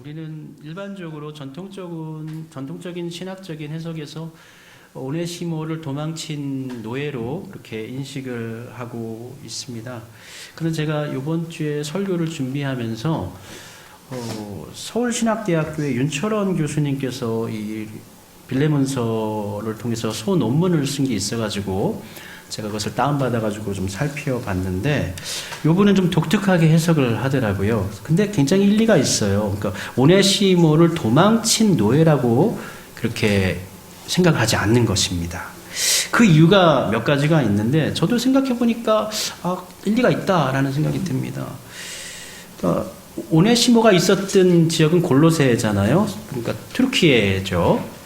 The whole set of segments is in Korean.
우리는 일반적으로 전통적인 신학적인 해석에서 오네시모를 도망친 노예로 그렇게 인식을 하고 있습니다. 그런데 제가 이번 주에 설교를 준비하면서 서울신학대학교의 윤철원 교수님께서 이 빌레몬서를 통해서 소논문을 쓴 게 있어가지고 제가 그것을 다운받아가지고 좀 살펴봤는데 요분은 좀 독특하게 해석을 하더라고요. 근데 굉장히 일리가 있어요. 그러니까 오네시모를 도망친 노예라고 그렇게 생각하지 않는 것입니다. 그 이유가 몇 가지가 있는데 저도 생각해보니까 일리가 있다라는 생각이 듭니다. 그러니까 오네시모가 있었던 지역은 골로새잖아요. 그러니까 튀르키예죠.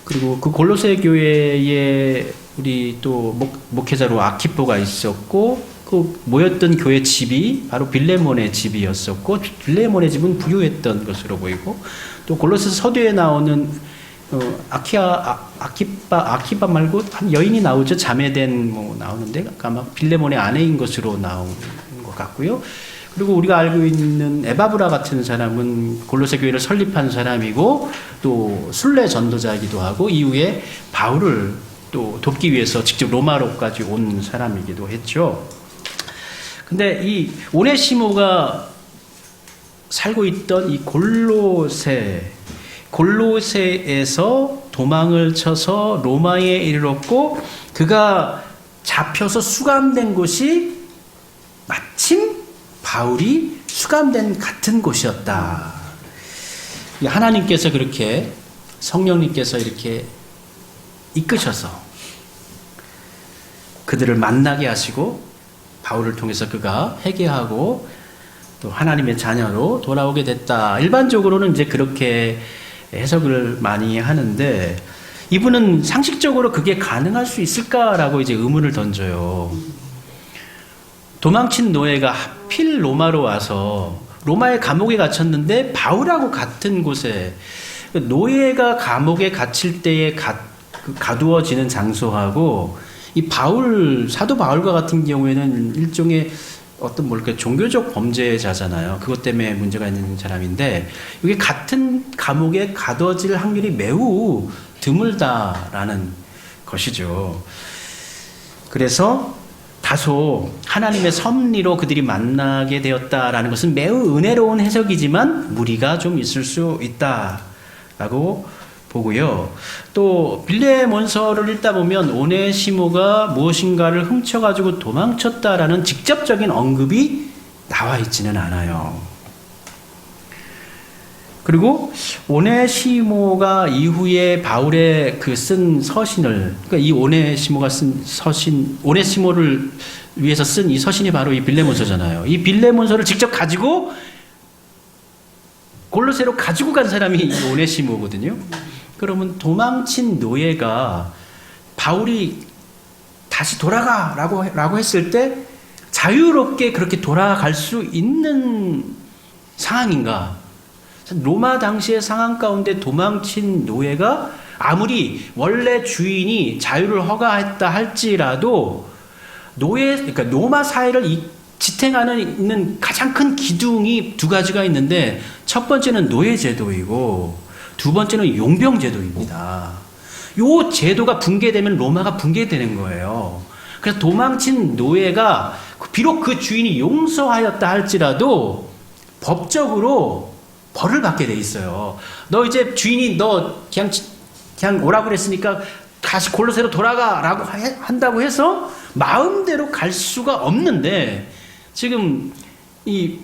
그리고 그 골로새 교회에 우리 또 목회자로 아키포가 있었고 그 모였던 교회 집이 바로 빌레몬의 집이었었고 빌레몬의 집은 부유했던 것으로 보이고 또 골로새 서두에 나오는 아키바 말고 한 여인이 나오죠. 자매된 나오는데 아마 빌레몬의 아내인 것으로 나오는 것 같고요. 그리고 우리가 알고 있는 에바브라 같은 사람은 골로새 교회를 설립한 사람이고 또 순례 전도자이기도 하고 이후에 바울을 또 돕기 위해서 직접 로마로까지 온 사람이기도 했죠. 근데 이 오네시모가 살고 있던 이 골로새에서 도망을 쳐서 로마에 이르렀고 그가 잡혀서 수감된 곳이 마침 바울이 수감된 같은 곳이었다. 하나님께서 그렇게 성령님께서 이렇게 이끄셔서 그들을 만나게 하시고 바울을 통해서 그가 회개하고 또 하나님의 자녀로 돌아오게 됐다. 일반적으로는 이제 그렇게 해석을 많이 하는데 이분은 상식적으로 그게 가능할 수 있을까라고 이제 의문을 던져요. 도망친 노예가 하필 로마로 와서 로마의 감옥에 갇혔는데 바울하고 같은 곳에 노예가 감옥에 갇힐 때에 가두어지는 장소하고 이 사도 바울과 같은 경우에는 일종의 어떤 종교적 범죄자잖아요. 그것 때문에 문제가 있는 사람인데 이게 같은 감옥에 가둬질 확률이 매우 드물다라는 것이죠. 그래서 다소 하나님의 섭리로 그들이 만나게 되었다라는 것은 매우 은혜로운 해석이지만 무리가 좀 있을 수 있다라고 보고요. 또 빌레몬서를 읽다 보면 오네시모가 무엇인가를 훔쳐가지고 도망쳤다라는 직접적인 언급이 나와 있지는 않아요. 그리고 오네시모가 이후에 바울의 쓴 서신을, 그러니까 이 오네시모가 쓴 서신, 오네시모를 위해서 쓴 이 서신이 바로 이 빌레몬서잖아요. 이 빌레몬서를 직접 가지고 골로새로 가지고 간 사람이 이 오네시모거든요. 그러면 도망친 노예가 바울이 다시 돌아가라고 했을 때 자유롭게 그렇게 돌아갈 수 있는 상황인가? 로마 당시의 상황 가운데 도망친 노예가 아무리 원래 주인이 자유를 허가했다 할지라도 그러니까 로마 사회를 지탱하는 가장 큰 기둥이 두 가지가 있는데 첫 번째는 노예제도이고 두 번째는 용병제도입니다. 이 제도가 붕괴되면 로마가 붕괴되는 거예요. 그래서 도망친 노예가 비록 그 주인이 용서하였다 할지라도 법적으로 벌을 받게 돼 있어요. 너 이제 주인이 너 그냥 오라고 그랬으니까 다시 골로새로 돌아가라고 한다고 해서 마음대로 갈 수가 없는데 지금 이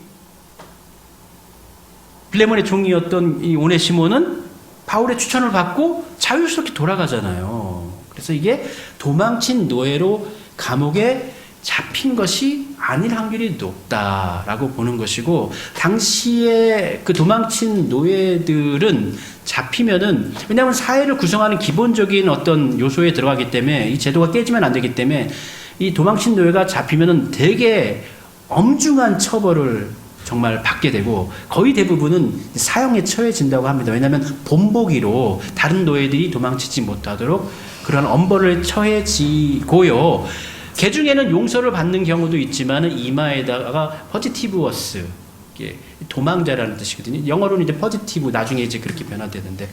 빌레몬의 종이었던 이 오네시모는 바울의 추천을 받고 자유스럽게 돌아가잖아요. 그래서 이게 도망친 노예로 감옥에 잡힌 것이 아닐 확률이 높다라고 보는 것이고 당시에 그 도망친 노예들은 잡히면은 왜냐하면 사회를 구성하는 기본적인 어떤 요소에 들어가기 때문에 이 제도가 깨지면 안 되기 때문에 이 도망친 노예가 잡히면은 되게 엄중한 처벌을 정말 받게 되고 거의 대부분은 사형에 처해진다고 합니다. 왜냐하면 본보기로 다른 노예들이 도망치지 못하도록 그런 엄벌을 처해지고요. 개 중에는 용서를 받는 경우도 있지만 이마에다가 퍼지티브어스 도망자라는 뜻이거든요. 영어로는 이제 포지티브 나중에 이제 그렇게 변화되는데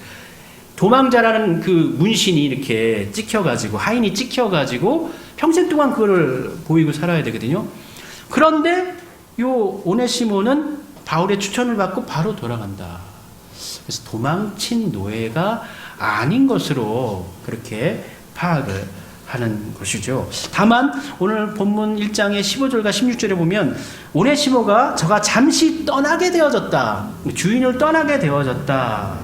도망자라는 그 문신이 이렇게 찍혀가지고 하인이 찍혀가지고 평생 동안 그거를 보이고 살아야 되거든요. 그런데 요 오네시모는 바울의 추천을 받고 바로 돌아간다. 그래서 도망친 노예가 아닌 것으로 그렇게 파악을 하는 것이죠. 다만 오늘 본문 1장의 15절과 16절에 보면 오네시모가 저가 잠시 떠나게 되어졌다. 주인을 떠나게 되어졌다.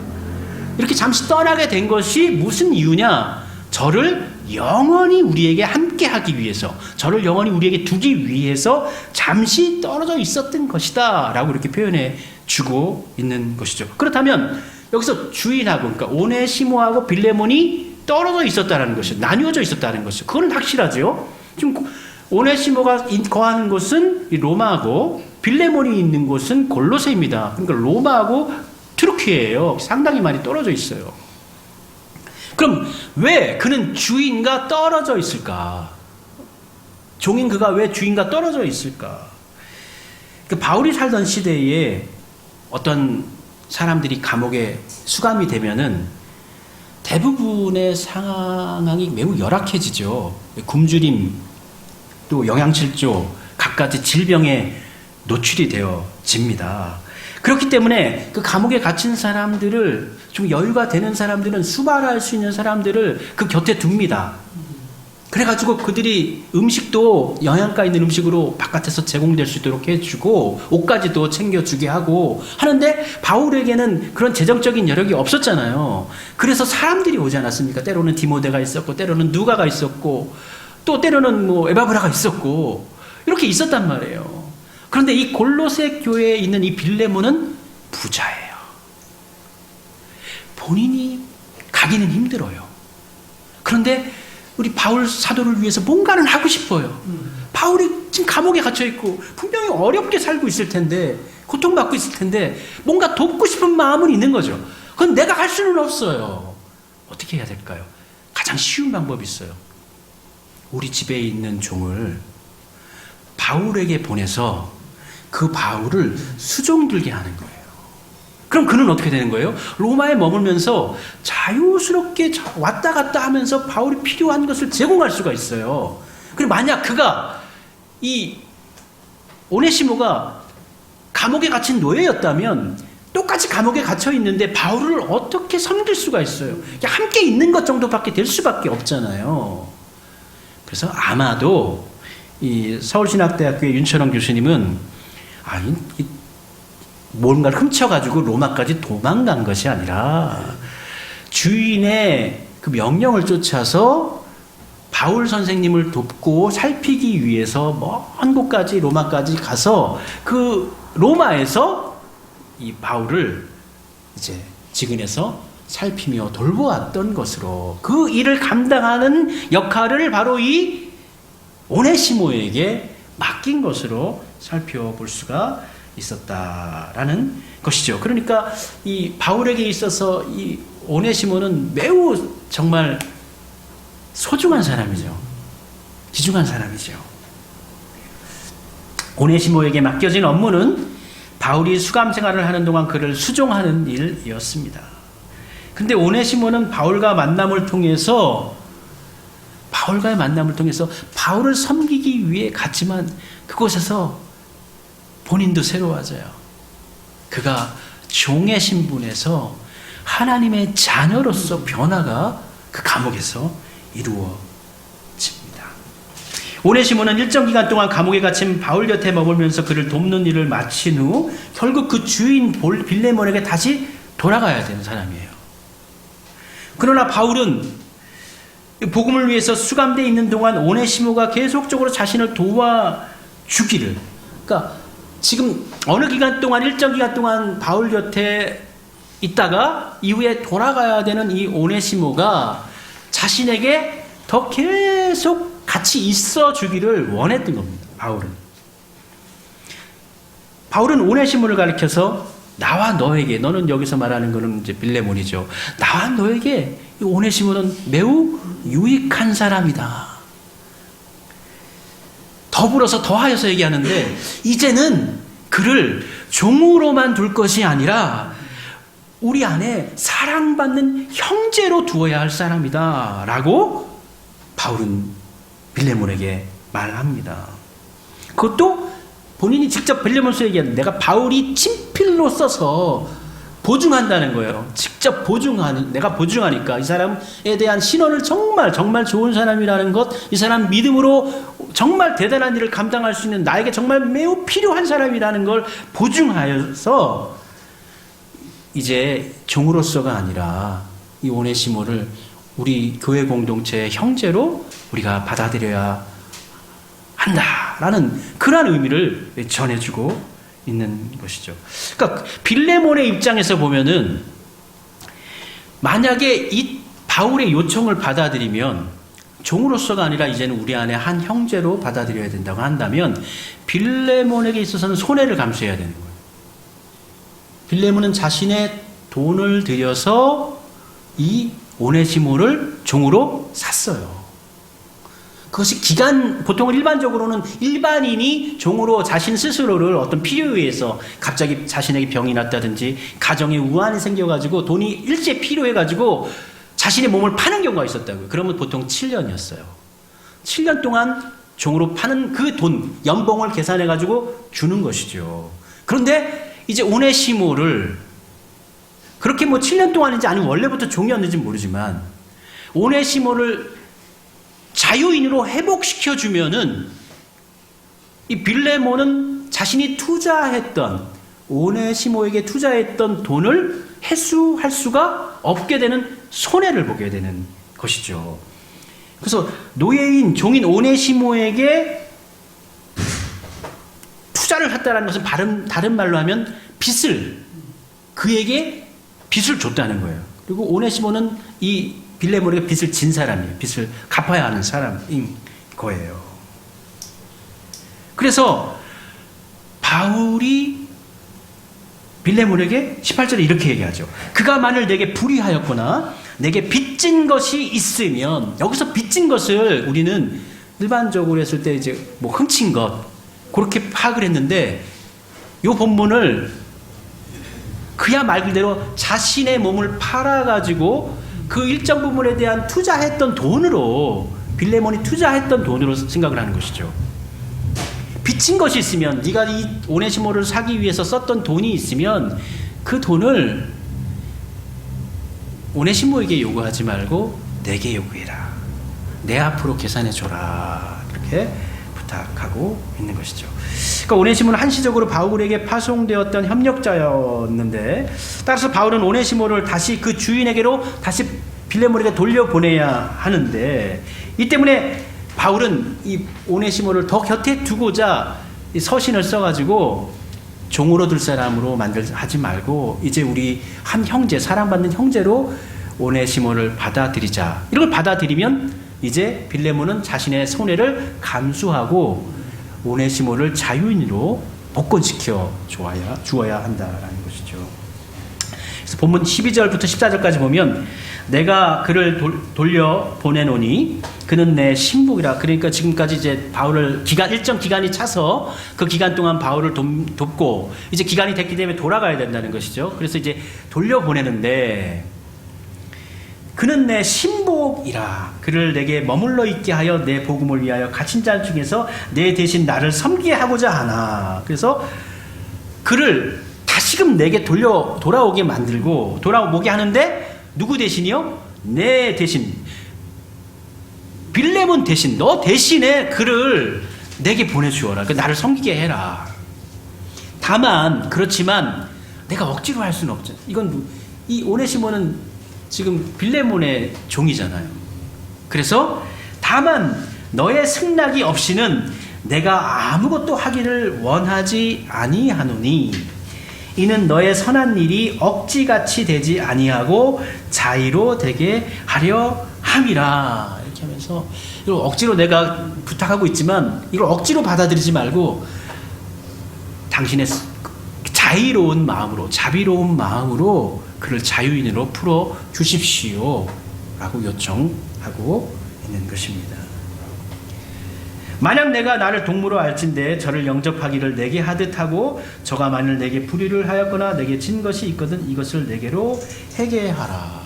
이렇게 잠시 떠나게 된 것이 무슨 이유냐? 저를 영원히 우리에게 함께 하기 위해서, 저를 영원히 우리에게 두기 위해서 잠시 떨어져 있었던 것이다 라고 이렇게 표현해 주고 있는 것이죠. 그렇다면 여기서 주인하고, 그러니까 오네시모하고 빌레몬이 떨어져 있었다는 것이, 나뉘어져 있었다는 것이, 그건 확실하죠. 지금 오네시모가 거하는 곳은 로마고 빌레몬이 있는 곳은 골로새입니다. 그러니까 로마하고 튀르키예요. 상당히 많이 떨어져 있어요. 그럼 왜 그는 주인과 떨어져 있을까? 종인 그가 왜 주인과 떨어져 있을까? 그 바울이 살던 시대에 어떤 사람들이 감옥에 수감이 되면은 대부분의 상황이 매우 열악해지죠. 굶주림, 또 영양실조, 갖가지 질병에 노출이 되어집니다. 그렇기 때문에 그 감옥에 갇힌 사람들을, 좀 여유가 되는 사람들은 수발할 수 있는 사람들을 그 곁에 둡니다. 그래가지고 그들이 음식도 영양가 있는 음식으로 바깥에서 제공될 수 있도록 해주고 옷까지도 챙겨주게 하고 하는데 바울에게는 그런 재정적인 여력이 없었잖아요. 그래서 사람들이 오지 않았습니까? 때로는 디모데가 있었고 때로는 누가가 있었고 또 때로는 뭐 에바브라가 있었고 이렇게 있었단 말이에요. 그런데 이 골로새 교회에 있는 이 빌레몬은 부자예요. 본인이 가기는 힘들어요. 그런데 우리 바울 사도를 위해서 뭔가는 하고 싶어요. 바울이 지금 감옥에 갇혀있고 분명히 어렵게 살고 있을 텐데, 고통받고 있을 텐데 뭔가 돕고 싶은 마음은 있는 거죠. 그건 내가 할 수는 없어요. 어떻게 해야 될까요? 가장 쉬운 방법이 있어요. 우리 집에 있는 종을 바울에게 보내서 그 바울을 수종들게 하는 거예요. 그럼 그는 어떻게 되는 거예요? 로마에 머물면서 자유스럽게 왔다 갔다 하면서 바울이 필요한 것을 제공할 수가 있어요. 그리고 만약 그가, 이 오네시모가 감옥에 갇힌 노예였다면 똑같이 감옥에 갇혀 있는데 바울을 어떻게 섬길 수가 있어요? 함께 있는 것 정도밖에 될 수밖에 없잖아요. 그래서 아마도 이 서울신학대학교의 윤철원 교수님은 뭔가를 훔쳐가지고 로마까지 도망간 것이 아니라 주인의 그 명령을 쫓아서 바울 선생님을 돕고 살피기 위해서 먼 곳까지 로마까지 가서 그 로마에서 이 바울을 이제 지근해서 살피며 돌보았던 것으로, 그 일을 감당하는 역할을 바로 이 오네시모에게 맡긴 것으로 살펴볼 수가 있었다라는 것이죠. 그러니까 이 바울에게 있어서 이 오네시모는 매우 정말 소중한 사람이죠. 귀중한 사람이죠. 오네시모에게 맡겨진 업무는 바울이 수감 생활을 하는 동안 그를 수종하는 일이었습니다. 근데 오네시모는 바울과의 만남을 통해서 바울을 섬기기 위해 갔지만 그곳에서 본인도 새로워져요. 그가 종의 신분에서 하나님의 자녀로서 변화가 그 감옥에서 이루어집니다. 오네시모는 일정 기간 동안 감옥에 갇힌 바울 곁에 머물면서 그를 돕는 일을 마친 후 결국 그 주인 빌레몬에게 다시 돌아가야 되는 사람이에요. 그러나 바울은 복음을 위해서 수감되어 있는 동안 오네시모가 계속적으로 자신을 도와주기를, 그러니까 지금 어느 기간 동안, 일정 기간 동안 바울 곁에 있다가 이후에 돌아가야 되는 이 오네시모가 자신에게 더 계속 같이 있어 주기를 원했던 겁니다. 바울은 오네시모를 가리켜서 나와 너에게, 너는 여기서 말하는 것은 이제 빌레몬이죠. 나와 너에게 이 오네시모는 매우 유익한 사람이다. 더불어서 더하여서 얘기하는데 이제는 그를 종으로만 둘 것이 아니라 우리 안에 사랑받는 형제로 두어야 할 사람이다 라고 바울은 빌레몬에게 말합니다. 그것도 본인이 직접 빌레몬서에 얘기하는, 내가 바울이 친필로 써서 보증한다는 거예요. 직접 내가 보증하니까 이 사람에 대한 신원을 정말 좋은 사람이라는 것, 이 사람 믿음으로 정말 대단한 일을 감당할 수 있는, 나에게 정말 매우 필요한 사람이라는 걸 보증하여서 이제 종으로서가 아니라 이 오네시모를 우리 교회 공동체의 형제로 우리가 받아들여야 한다라는 그러한 의미를 전해주고 있는 것이죠. 그러니까 빌레몬의 입장에서 보면은 만약에 이 바울의 요청을 받아들이면 종으로서가 아니라 이제는 우리 안에 한 형제로 받아들여야 된다고 한다면 빌레몬에게 있어서는 손해를 감수해야 되는 거예요. 빌레몬은 자신의 돈을 들여서 이 오네시모를 종으로 샀어요. 그것이 보통 일반적으로는 일반인이 종으로 자신 스스로를 어떤 필요에 의해서 갑자기 자신에게 병이 났다든지 가정에 우환이 생겨가지고 돈이 일제 필요해가지고 자신의 몸을 파는 경우가 있었다고요. 그러면 보통 7년이었어요. 7년 동안 종으로 파는 그 돈, 연봉을 계산해가지고 주는 것이죠. 그런데 이제 오네시모를 그렇게 7년 동안인지 아니면 원래부터 종이었는지 모르지만 오네시모를 자유인으로 회복시켜주면은 이 빌레몬은 자신이 투자했던, 오네시모에게 투자했던 돈을 회수할 수가 없게 되는 손해를 보게 되는 것이죠. 그래서 노예인, 종인 오네시모에게 투자를 했다는 것은 다른 말로 하면 그에게 빚을 줬다는 거예요. 그리고 오네시모는 이 빌레몬에게 빚을 진 사람이에요. 빚을 갚아야 하는 사람인 거예요. 그래서 바울이 빌레몬에게 18절에 이렇게 얘기하죠. 그가 만일 내게 불의하였거나 내게 빚진 것이 있으면, 여기서 빚진 것을 우리는 일반적으로 했을 때 이제 훔친 것 그렇게 파악을 했는데, 이 본문을 그야 말 그대로 자신의 몸을 팔아가지고 그 일정 부분에 대한 투자했던 돈으로, 빌레몬이 투자했던 돈으로 생각을 하는 것이죠. 빚진 것이 있으면, 네가 이 오네시모를 사기 위해서 썼던 돈이 있으면 그 돈을 오네시모에게 요구하지 말고 내게 요구해라. 내 앞으로 계산해줘라. 그렇게 부탁하고 있는 것이죠. 그러니까 오네시모는 한시적으로 바울에게 파송되었던 협력자였는데, 따라서 바울은 오네시모를 다시 그 주인에게로 다시 빌레몬에게 돌려보내야 하는데, 이 때문에 바울은 이 오네시모를 더 곁에 두고자 이 서신을 써가지고 종으로 둘 사람으로 하지 말고 이제 우리 한 형제, 사랑받는 형제로 오네시모를 받아들이자. 이걸 받아들이면 이제 빌레몬은 자신의 손해를 감수하고 오네시모를 자유인으로 복권시켜 주어야 한다라는 것이죠. 그래서 본문 12절부터 14절까지 보면, 내가 그를 돌려 보내노니 그는 내 신복이라. 그러니까 지금까지 이제 바울을 일정 기간이 차서 그 기간 동안 바울을 돕고 이제 기간이 됐기 때문에 돌아가야 된다는 것이죠. 그래서 이제 돌려 보내는데, 그는 내 신복이라. 그를 내게 머물러 있게 하여 내 복음을 위하여 갇힌 자 중에서 내 대신 나를 섬기게 하고자 하나. 그래서 그를 다시금 내게 돌아오게 만들고 돌아오게 하는데, 누구 대신이요? 내 대신, 빌레몬 대신, 너 대신에 그를 내게 보내주어라. 나를 섬기게 해라. 다만 그렇지만 내가 억지로 할 수는 없잖아. 이 오네시모는 지금 빌레몬의 종이잖아요. 그래서 다만 너의 승낙이 없이는 내가 아무것도 하기를 원하지 아니하노니 이는 너의 선한 일이 억지같이 되지 아니하고 자의로 되게 하려 함이라. 이렇게 하면서 이걸 억지로 내가 부탁하고 있지만 이걸 억지로 받아들이지 말고 당신의 자유로운 마음으로, 자비로운 마음으로 그를 자유인으로 풀어 주십시오 라고 요청하고 있는 것입니다. 만약 내가 나를 동무로 알진대 저를 영접하기를 내게 하듯 하고 저가 만일 내게 불의를 하였거나 내게 진 것이 있거든 이것을 내게로 회개하라.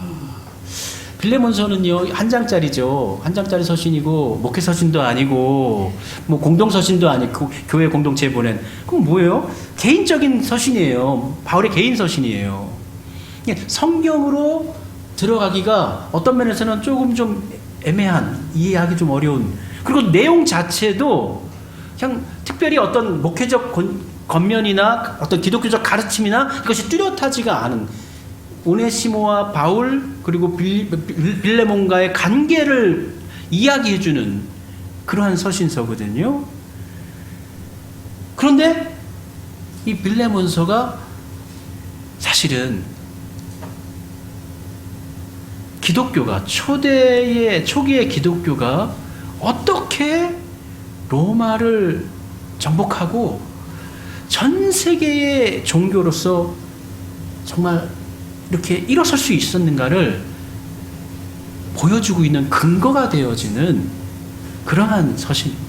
빌레몬서는요 한 장짜리죠. 한 장짜리 서신이고 목회 서신도 아니고 뭐 공동 서신도 아니고 교회 공동체에 보낸 그건 뭐예요? 개인적인 서신이에요. 바울의 개인 서신이에요. 성경으로 들어가기가 어떤 면에서는 조금 좀 애매한, 이해하기 좀 어려운, 그리고 내용 자체도 그냥 특별히 어떤 목회적 겉면이나 어떤 기독교적 가르침이나 이것이 뚜렷하지가 않은 오네시모와 바울 그리고 빌레몬과의 관계를 이야기해주는 그러한 서신서거든요. 그런데 이 빌레몬서가 사실은 기독교가 초기의 기독교가 어떻게 로마를 정복하고 전 세계의 종교로서 정말 이렇게 일어설 수 있었는가를 보여주고 있는 근거가 되어지는 그러한 서신입니다.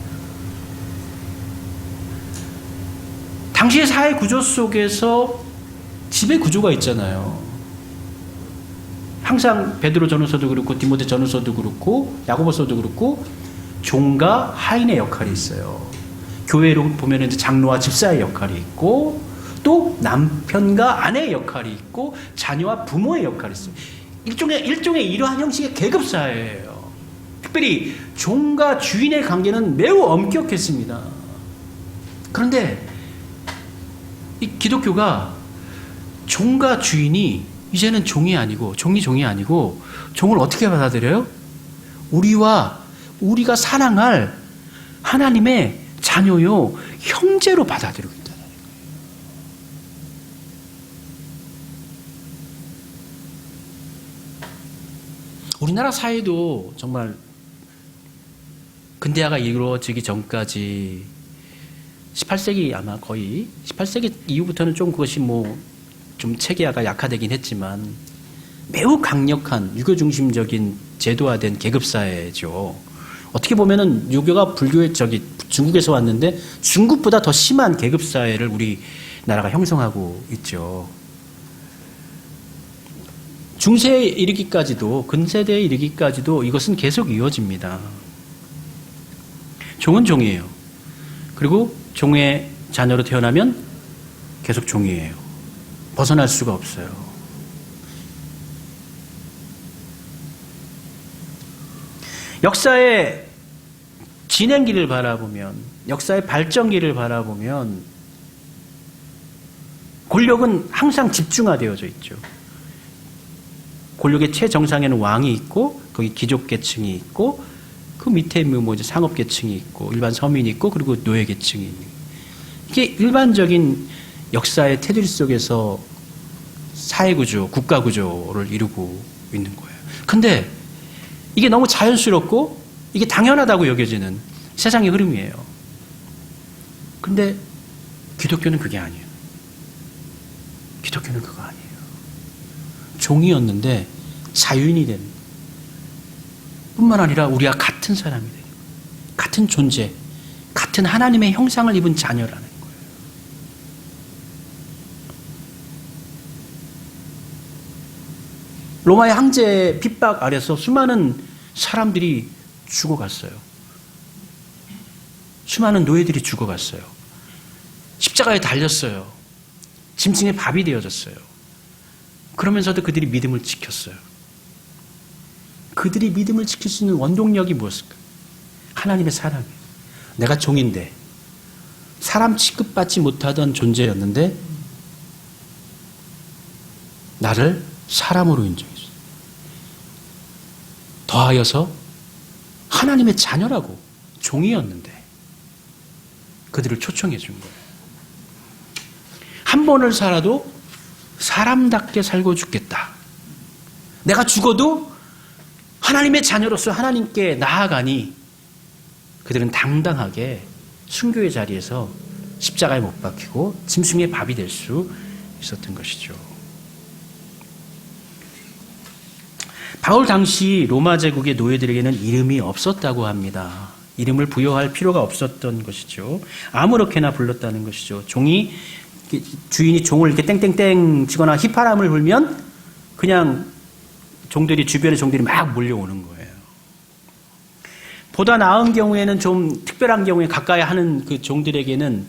당시의 사회 구조 속에서 지배 구조가 있잖아요. 항상 베드로 전후서도 그렇고 디모데 전후서도 그렇고 야고보서도 그렇고 종과 하인의 역할이 있어요. 교회로 보면 이제 장로와 집사의 역할이 있고 또 남편과 아내의 역할이 있고 자녀와 부모의 역할이 있어요. 일종의 이러한 형식의 계급 사회예요. 특별히 종과 주인의 관계는 매우 엄격했습니다. 그런데 이 기독교가 종과 주인이 이제는 종이 아니고 종이 아니고 종을 어떻게 받아들여요? 우리가 사랑할 하나님의 자녀요 형제로 받아들이고 있다는 거예요. 우리나라 사회도 정말 근대화가 이루어지기 전까지 18세기 아마 거의 18세기 이후부터는 좀 그것이 좀 체계화가 약화되긴 했지만 매우 강력한 유교 중심적인 제도화된 계급사회죠. 어떻게 보면은 유교가 불교의 중국에서 왔는데 중국보다 더 심한 계급사회를 우리나라가 형성하고 있죠. 중세에 이르기까지도 근세대에 이르기까지도 이것은 계속 이어집니다. 종은 종이에요. 그리고 종의 자녀로 태어나면 계속 종이에요. 벗어날 수가 없어요. 역사의 진행기를 바라보면, 역사의 발전기를 바라보면 권력은 항상 집중화되어져 있죠. 권력의 최정상에는 왕이 있고 거기 귀족계층이 있고 그 밑에 이제 상업계층이 있고 일반 서민이 있고 그리고 노예계층이 있는 이게 일반적인 역사의 테두리 속에서 사회구조, 국가구조를 이루고 있는 거예요. 근데 이게 너무 자연스럽고 이게 당연하다고 여겨지는 세상의 흐름이에요. 근데 기독교는 그게 아니에요. 기독교는 그거 아니에요. 종이었는데 자유인이 된 뿐만 아니라 우리와 같은 사람이 된 같은 존재, 같은 하나님의 형상을 입은 자녀라는 거예요. 로마의 황제 핍박 아래서 수많은 사람들이 죽어갔어요. 수많은 노예들이 죽어갔어요. 십자가에 달렸어요. 짐승의 밥이 되어졌어요. 그러면서도 그들이 믿음을 지켰어요. 그들이 믿음을 지킬 수 있는 원동력이 무엇일까? 하나님의 사랑이에요. 내가 종인데 사람 취급받지 못하던 존재였는데 나를 사람으로 인정했어요. 더하여서 하나님의 자녀라고 종이었는데 그들을 초청해 준 거예요. 한 번을 살아도 사람답게 살고 죽겠다. 내가 죽어도 하나님의 자녀로서 하나님께 나아가니 그들은 당당하게 순교의 자리에서 십자가에 못 박히고 짐승의 밥이 될 수 있었던 것이죠. 바울 당시 로마 제국의 노예들에게는 이름이 없었다고 합니다. 이름을 부여할 필요가 없었던 것이죠. 아무렇게나 불렀다는 것이죠. 주인이 종을 이렇게 땡땡땡 치거나 휘파람을 불면 그냥 주변의 종들이 막 몰려오는 거예요. 보다 나은 경우에는 좀 특별한 경우에 가까이 하는 그 종들에게는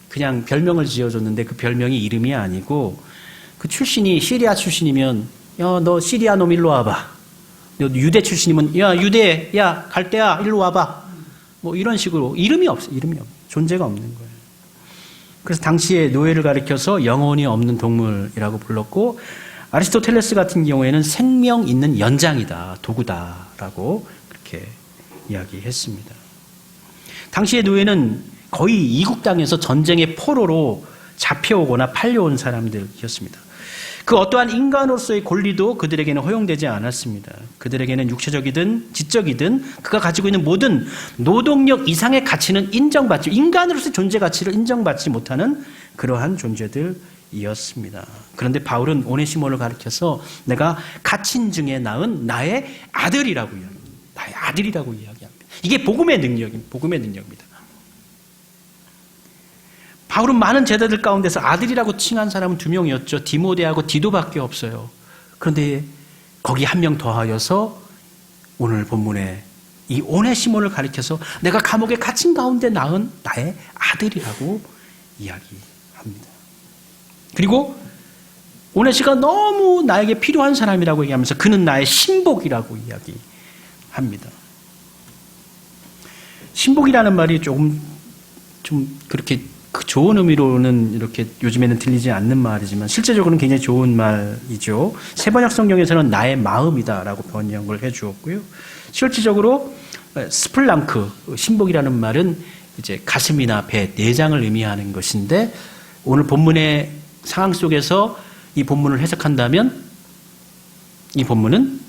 그냥 별명을 지어줬는데 그 별명이 이름이 아니고 그 출신이 시리아 출신이면 야, 너 시리아 놈 일로 와봐. 너 유대 출신이면 야, 유대, 야, 갈대야 일로 와봐. 뭐 이런 식으로 이름이 없어. 존재가 없는 거예요. 그래서 당시에 노예를 가리켜서 영혼이 없는 동물이라고 불렀고 아리스토텔레스 같은 경우에는 생명 있는 연장이다, 도구다라고 그렇게 이야기했습니다. 당시의 노예는 거의 이국 땅에서 전쟁의 포로로 잡혀오거나 팔려온 사람들이었습니다. 그 어떠한 인간으로서의 권리도 그들에게는 허용되지 않았습니다. 그들에게는 육체적이든 지적이든 그가 가지고 있는 모든 노동력 이상의 가치는 인간으로서의 존재 가치를 인정받지 못하는 그러한 존재들이었습니다. 그런데 바울은 오네시모를 가리켜서 내가 갇힌 중에 낳은 나의 아들이라고 이야기합니다. 나의 아들이라고 이야기합니다. 이게 복음의 능력입니다. 바울은 많은 제자들 가운데서 아들이라고 칭한 사람은 2명이었죠. 디모데하고 디도밖에 없어요. 그런데 거기 한 명 더하여서 오늘 본문에 이 오네시모를 가리켜서 내가 감옥에 갇힌 가운데 낳은 나의 아들이라고 이야기합니다. 그리고 오네시가 너무 나에게 필요한 사람이라고 얘기하면서 그는 나의 신복이라고 이야기합니다. 신복이라는 말이 좀 그렇게 좋은 의미로는 이렇게 요즘에는 들리지 않는 말이지만 실제적으로는 굉장히 좋은 말이죠. 세번역 성경에서는 나의 마음이다라고 번역을 해주었고요. 실질적으로 스플랑크 신복이라는 말은 이제 가슴이나 배, 내장을 의미하는 것인데 오늘 본문의 상황 속에서 이 본문을 해석한다면 이 본문은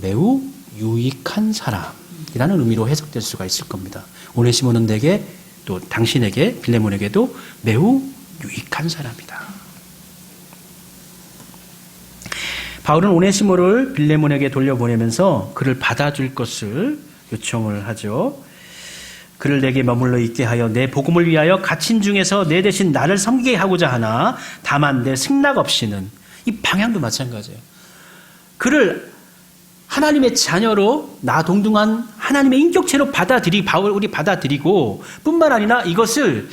매우 유익한 사람이라는 의미로 해석될 수가 있을 겁니다. 오네시모는 내게 또 당신에게 빌레몬에게도 매우 유익한 사람이다. 바울은 오네시모를 빌레몬에게 돌려보내면서 그를 받아줄 것을 요청을 하죠. 그를 내게 머물러 있게 하여 내 복음을 위하여 갇힌 중에서 내 대신 나를 섬기게 하고자 하나 다만 내 승낙 없이는 이 방향도 마찬가지예요. 그를 하나님의 자녀로 나 동등한 하나님의 인격체로 우리 받아들이고 뿐만 아니라 이것을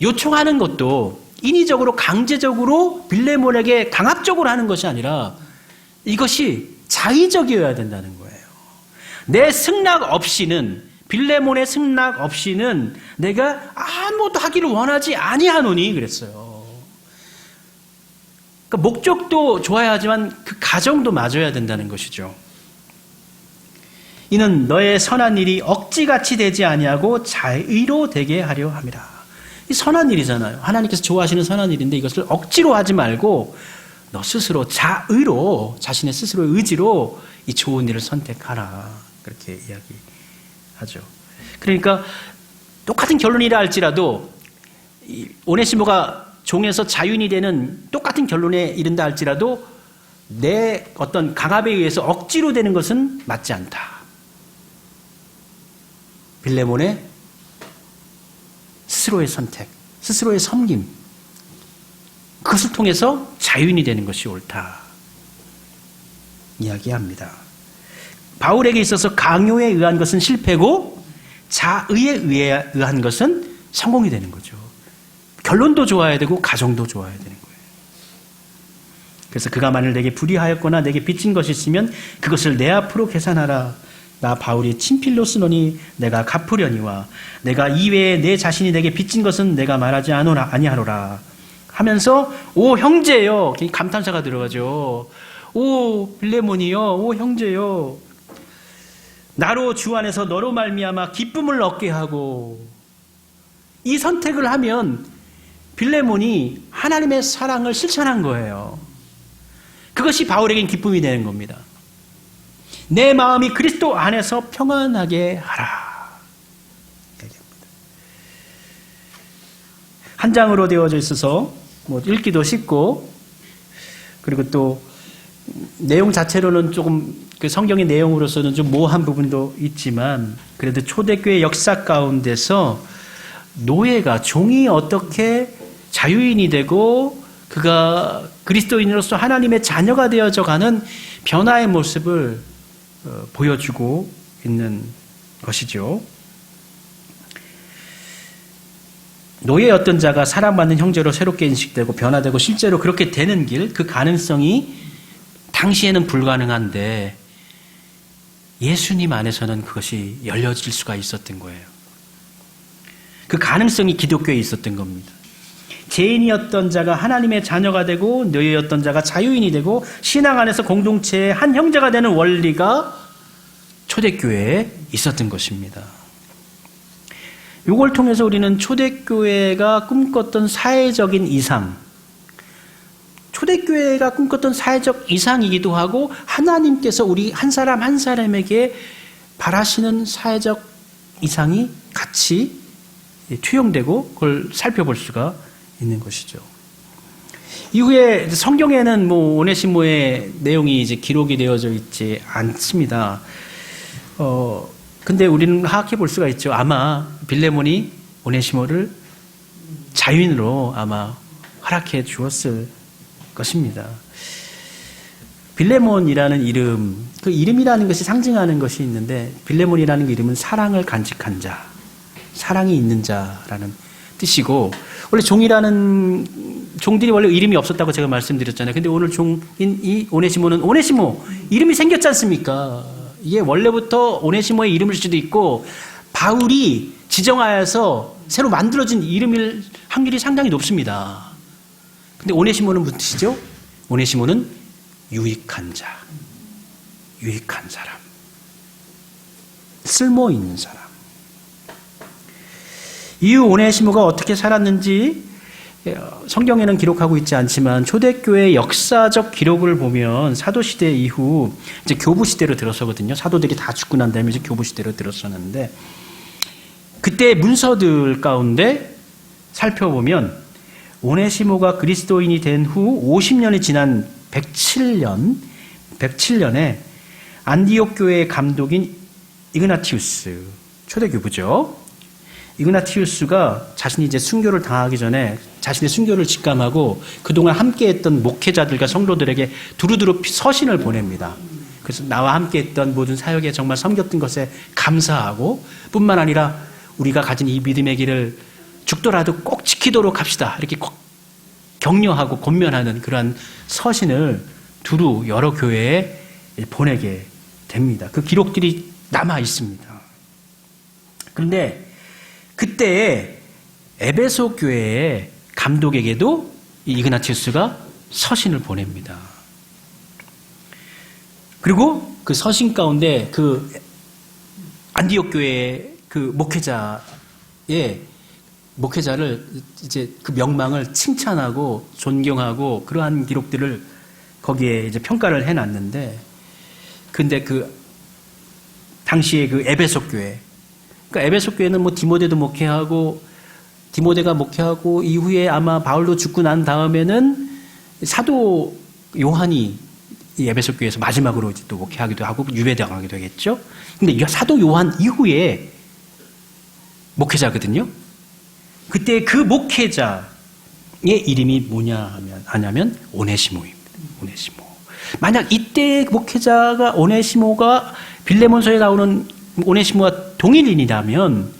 요청하는 것도 인위적으로 강제적으로 빌레몬에게 강압적으로 하는 것이 아니라 이것이 자의적이어야 된다는 거예요. 내 승낙 없이는 빌레몬의 승낙 없이는 내가 아무것도 하기를 원하지 아니하노니 그랬어요. 그러니까 목적도 좋아야 하지만 그 가정도 맞아야 된다는 것이죠. 이는 너의 선한 일이 억지같이 되지 아니하고 자의로 되게 하려 함이라. 이 선한 일이잖아요. 하나님께서 좋아하시는 선한 일인데 이것을 억지로 하지 말고 너 스스로 자의로 자신의 스스로의 의지로 이 좋은 일을 선택하라. 그렇게 이야기하죠. 그러니까 똑같은 결론이라 할지라도 오네시모가 종에서 자유인이 되는 똑같은 결론에 이른다 할지라도 내 어떤 강압에 의해서 억지로 되는 것은 맞지 않다. 빌레몬의 스스로의 선택, 스스로의 섬김, 그것을 통해서 자유인이 되는 것이 옳다. 이야기합니다. 바울에게 있어서 강요에 의한 것은 실패고 자의에 의한 것은 성공이 되는 거죠. 결론도 좋아야 되고 가정도 좋아야 되는 거예요. 그래서 그가 만일 내게 불의하였거나 내게 빚진 것이 있으면 그것을 내 앞으로 계산하라. 나 바울이 친필로 쓰노니 내가 갚으려니와 내가 이외에 내 자신이 내게 빚진 것은 내가 말하지 아니하노라 하면서 오 형제여, 감탄사가 들어가죠. 오 빌레몬이여, 오 형제여, 나로 주 안에서 너로 말미암아 기쁨을 얻게 하고. 이 선택을 하면 빌레몬이 하나님의 사랑을 실천한 거예요. 그것이 바울에겐 기쁨이 되는 겁니다. 내 마음이 그리스도 안에서 평안하게 하라. 얘기합니다. 한 장으로 되어져 있어서 읽기도 쉽고, 그리고 또 내용 자체로는 조금 그 성경의 내용으로서는 좀 모호한 부분도 있지만 그래도 초대교회 역사 가운데서 노예가 종이 어떻게 자유인이 되고 그가 그리스도인으로서 하나님의 자녀가 되어져 가는 변화의 모습을 보여주고 있는 것이죠. 노예였던 자가 사랑받는 형제로 새롭게 인식되고 변화되고 실제로 그렇게 되는 길, 그 가능성이 당시에는 불가능한데 예수님 안에서는 그것이 열려질 수가 있었던 거예요. 그 가능성이 기독교에 있었던 겁니다. 죄인이었던 자가 하나님의 자녀가 되고 노예였던 자가 자유인이 되고 신앙 안에서 공동체의 한 형제가 되는 원리가 초대교회에 있었던 것입니다. 이걸 통해서 우리는 초대교회가 꿈꿨던 사회적인 이상, 초대교회가 꿈꿨던 사회적 이상이기도 하고 하나님께서 우리 한 사람 한 사람에게 바라시는 사회적 이상이 같이 투영되고 그걸 살펴볼 수가 있는 것이죠. 이후에 성경에는 오네시모의 내용이 이제 기록이 되어져 있지 않습니다. 근데 우리는 파악해 볼 수가 있죠. 아마 빌레몬이 오네시모를 자유인으로 아마 허락해 주었을 것입니다. 빌레몬이라는 이름, 그 이름이라는 것이 상징하는 것이 있는데 빌레몬이라는 이름은 사랑을 간직한 자, 사랑이 있는 자라는 뜻이고 원래 종들이 원래 이름이 없었다고 제가 말씀드렸잖아요. 근데 오늘 종인 이 오네시모는 오네시모 이름이 생겼지 않습니까? 이게 원래부터 오네시모의 이름일 수도 있고 바울이 지정하여서 새로 만들어진 이름일 확률이 상당히 높습니다. 근데 오네시모는 무슨 뜻이죠? 오네시모는 유익한 자, 유익한 사람, 쓸모 있는 사람. 이후 오네시모가 어떻게 살았는지 성경에는 기록하고 있지 않지만 초대교회의 역사적 기록을 보면 사도시대 이후 이제 교부시대로 들어서거든요. 사도들이 다 죽고 난 다음에 이제 교부시대로 들어서는데 그때 문서들 가운데 살펴보면 오네시모가 그리스도인이 된 후 50년이 지난 107년에 안디옥 교회의 감독인 이그나티우스 초대교부죠. 이그나티우스가 자신이 이제 순교를 당하기 전에 자신의 순교를 직감하고 그동안 함께했던 목회자들과 성도들에게 두루두루 서신을 보냅니다. 그래서 나와 함께했던 모든 사역에 정말 섬겼던 것에 감사하고 뿐만 아니라 우리가 가진 이 믿음의 길을 죽더라도 꼭 지키도록 합시다. 이렇게 격려하고 권면하는 그러한 서신을 두루 여러 교회에 보내게 됩니다. 그 기록들이 남아 있습니다. 그런데 그때 에베소 교회의 감독에게도 이그나티우스가 서신을 보냅니다. 그리고 그 서신 가운데 그 안디옥 교회의 그 목회자를 이제 그 명망을 칭찬하고 존경하고 그러한 기록들을 거기에 이제 평가를 해놨는데, 근데 그 당시에 그 에베소 교회, 그러니까 에베소 교회는 디모데가 목회하고 이후에 아마 바울도 죽고 난 다음에는 사도 요한이 이 에베소 교회에서 마지막으로 이제 또 목회하기도 하고 유배당하기도 하겠죠. 근데 사도 요한 이후에 목회자거든요. 그때 그 목회자의 이름이 뭐냐면 오네시모입니다. 오네시모. 만약 이때 목회자가 오네시모가 빌레몬서에 나오는 오네시모와 동일인이라면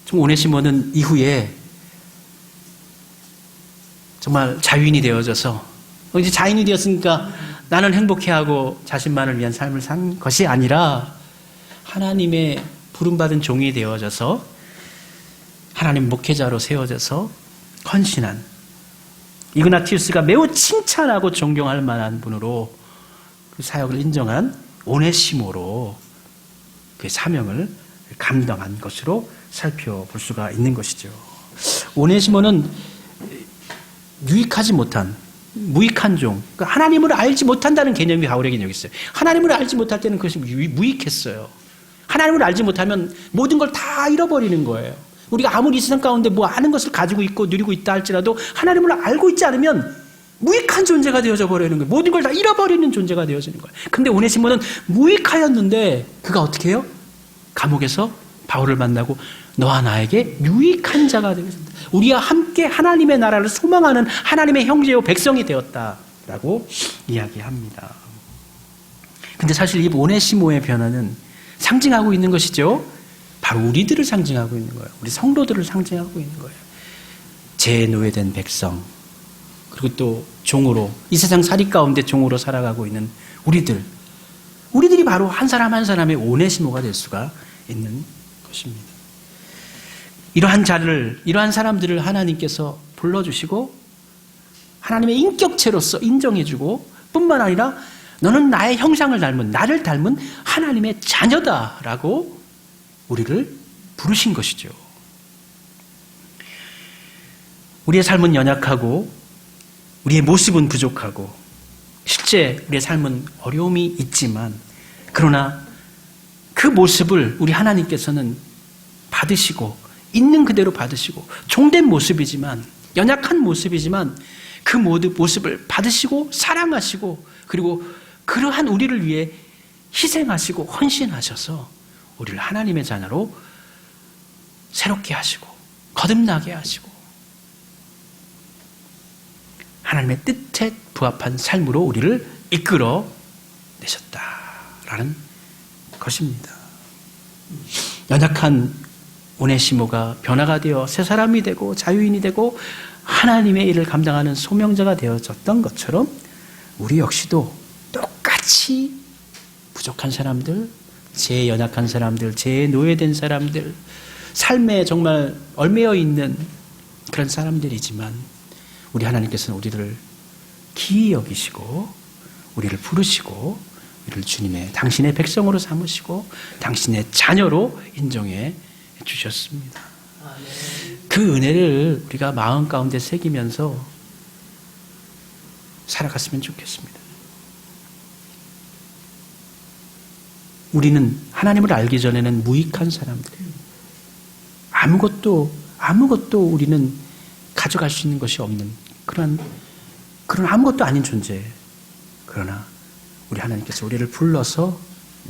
좀 오네시모는 이후에 정말 자유인이 되어져서 이제 자유인이 되었으니까 나는 행복해하고 자신만을 위한 삶을 산 것이 아니라 하나님의 부름받은 종이 되어져서 하나님 목회자로 세워져서 헌신한 이그나티우스가 매우 칭찬하고 존경할 만한 분으로 그 사역을 인정한 오네시모로 그 사명을 감당한 것으로 살펴볼 수가 있는 것이죠. 오네시모는 유익하지 못한 무익한 종, 그러니까 하나님을 알지 못한다는 개념이 바울에게는 여기 있어요. 하나님을 알지 못할 때는 그것이 무익했어요. 하나님을 알지 못하면 모든 걸 다 잃어버리는 거예요. 우리가 아무리 이 세상 가운데 아는 것을 가지고 있고 누리고 있다 할지라도 하나님을 알고 있지 않으면 무익한 존재가 되어져 버리는 거예요. 모든 걸 다 잃어버리는 존재가 되어지는 거예요. 근데 오네시모는 무익하였는데 그가 어떻게 해요? 감옥에서 바울을 만나고 너와 나에게 유익한 자가 되겠습니다. 우리와 함께 하나님의 나라를 소망하는 하나님의 형제요 백성이 되었다라고 이야기합니다. 근데 사실 이 오네시모의 변화는 상징하고 있는 것이죠. 바로 우리들을 상징하고 있는 거예요. 우리 성도들을 상징하고 있는 거예요. 재노예된 백성, 그리고 또 종으로, 이 세상 살이 가운데 종으로 살아가고 있는 우리들이 바로 한 사람 한 사람의 오네시모가 될 수가 있는 것입니다. 이러한 사람들을 하나님께서 불러주시고 하나님의 인격체로서 인정해주고 뿐만 아니라 너는 나의 형상을 닮은, 나를 닮은 하나님의 자녀다라고 우리를 부르신 것이죠. 우리의 삶은 연약하고 우리의 모습은 부족하고 실제 우리의 삶은 어려움이 있지만 그러나 그 모습을 우리 하나님께서는 받으시고 있는 그대로 받으시고 종된 모습이지만 연약한 모습이지만 그 모든 모습을 받으시고 사랑하시고 그리고 그러한 우리를 위해 희생하시고 헌신하셔서 우리를 하나님의 자녀로 새롭게 하시고 거듭나게 하시고 하나님의 뜻에 부합한 삶으로 우리를 이끌어 내셨다라는 것입니다. 연약한 오네시모가 변화가 되어 새 사람이 되고 자유인이 되고 하나님의 일을 감당하는 소명자가 되어졌던 것처럼 우리 역시도 똑같이 부족한 사람들, 제 연약한 사람들, 제 노예된 사람들, 삶에 정말 얽매여 있는 그런 사람들이지만 우리 하나님께서는 우리를 기이 여기시고 우리를 부르시고 우리를 주님의 당신의 백성으로 삼으시고 당신의 자녀로 인정해 주셨습니다. 그 은혜를 우리가 마음 가운데 새기면서 살아갔으면 좋겠습니다. 우리는 하나님을 알기 전에는 무익한 사람들이에요. 아무것도 우리는 가져갈 수 있는 것이 없는 그런 아무것도 아닌 존재. 그러나 우리 하나님께서 우리를 불러서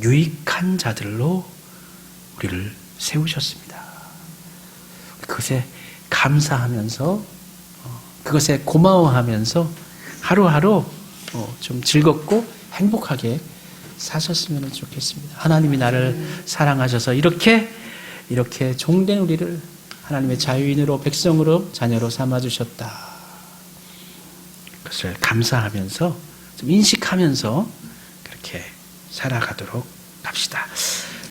유익한 자들로 우리를 세우셨습니다. 그것에 감사하면서 그것에 고마워하면서 하루하루 좀 즐겁고 행복하게 사셨으면 좋겠습니다. 하나님이 나를 사랑하셔서 이렇게 종된 우리를 하나님의 자유인으로 백성으로 자녀로 삼아주셨다. 그것을 감사하면서 좀 인식하면서 그렇게 살아가도록 합시다.